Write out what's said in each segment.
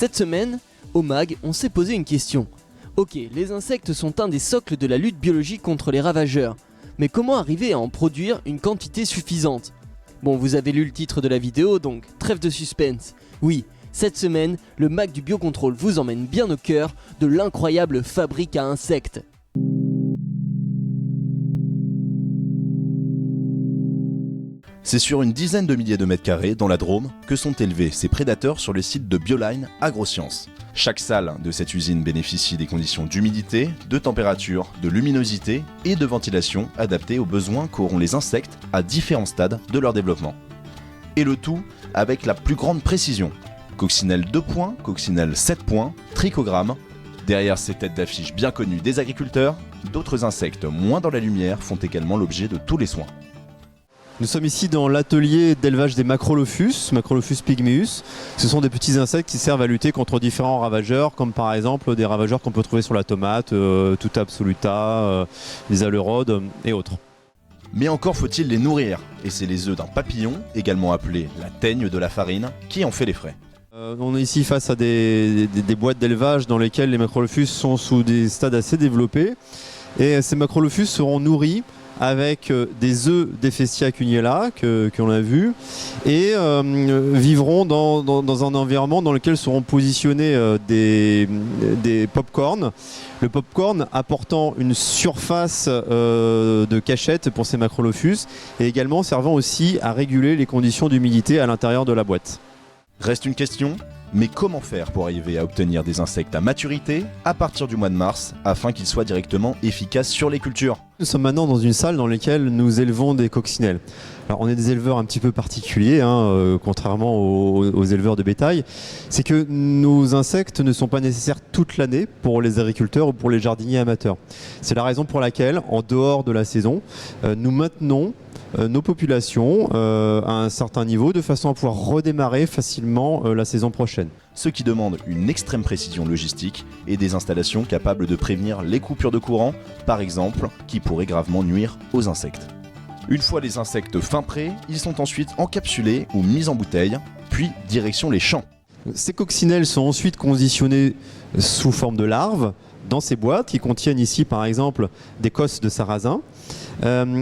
Cette semaine, au MAG, on s'est posé une question. Ok, les insectes sont un des socles de la lutte biologique contre les ravageurs, mais comment arriver à en produire une quantité suffisante ? Bon, vous avez lu le titre de la vidéo, donc trêve de suspense. Oui, cette semaine, le MAG du biocontrôle vous emmène bien au cœur de l'incroyable fabrique à insectes. C'est sur une dizaine de milliers de mètres carrés, dans la Drôme, que sont élevés ces prédateurs sur le site de Bioline Agrosciences. Chaque salle de cette usine bénéficie des conditions d'humidité, de température, de luminosité et de ventilation adaptées aux besoins qu'auront les insectes à différents stades de leur développement. Et le tout avec la plus grande précision. Coccinelle 2 points, coccinelle 7 points, trichogramme. Derrière ces têtes d'affiche bien connues des agriculteurs, d'autres insectes moins dans la lumière font également l'objet de tous les soins. Nous sommes ici dans l'atelier d'élevage des Macrolophus pygmeus. Ce sont des petits insectes qui servent à lutter contre différents ravageurs, comme par exemple des ravageurs qu'on peut trouver sur la tomate, Tuta absoluta, les alerodes et autres. Mais encore faut-il les nourrir, et c'est les œufs d'un papillon, également appelé la teigne de la farine, qui en fait les frais. On est ici face à des boîtes d'élevage dans lesquelles les Macrolophus sont sous des stades assez développés. Et ces Macrolophus seront nourris avec des œufs d'Ephestia cuniella qu'on a vu et vivront dans un environnement dans lequel seront positionnés des pop-corns. Le pop-corn apportant une surface de cachette pour ces Macrolophus et également servant aussi à réguler les conditions d'humidité à l'intérieur de la boîte. Reste une question, mais comment faire pour arriver à obtenir des insectes à maturité à partir du mois de mars afin qu'ils soient directement efficaces sur les cultures ? Nous sommes maintenant dans une salle dans laquelle nous élevons des coccinelles. Alors on est des éleveurs un petit peu particuliers, contrairement aux éleveurs de bétail. C'est que nos insectes ne sont pas nécessaires toute l'année pour les agriculteurs ou pour les jardiniers amateurs. C'est la raison pour laquelle, en dehors de la saison, nous maintenons nos populations à un certain niveau de façon à pouvoir redémarrer facilement la saison prochaine. Ce qui demande une extrême précision logistique et des installations capables de prévenir les coupures de courant, par exemple, qui pourraient gravement nuire aux insectes. Une fois les insectes fin prêts, ils sont ensuite encapsulés ou mis en bouteille, puis direction les champs. Ces coccinelles sont ensuite conditionnées sous forme de larves dans ces boîtes qui contiennent ici par exemple des cosses de sarrasin.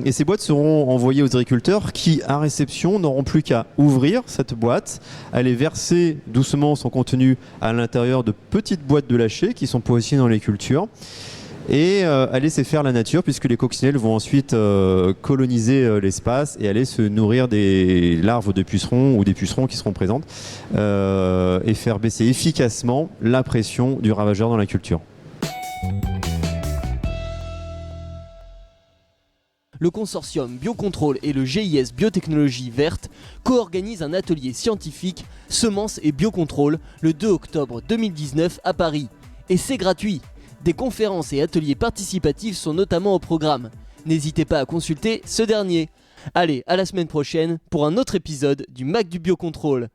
Et ces boîtes seront envoyées aux agriculteurs qui, à réception, n'auront plus qu'à ouvrir cette boîte, aller verser doucement son contenu à l'intérieur de petites boîtes de lâcher qui sont positionnées dans les cultures et à laisser faire la nature puisque les coccinelles vont ensuite coloniser l'espace et aller se nourrir des larves de pucerons ou des pucerons qui seront présentes et faire baisser efficacement la pression du ravageur dans la culture. Le consortium Biocontrôle et le GIS Biotechnologie Verte co-organisent un atelier scientifique Semences et Biocontrôle le 2 octobre 2019 à Paris. Et c'est gratuit. Des conférences et ateliers participatifs sont notamment au programme. N'hésitez pas à consulter ce dernier. Allez, à la semaine prochaine pour un autre épisode du MAG du Biocontrôle.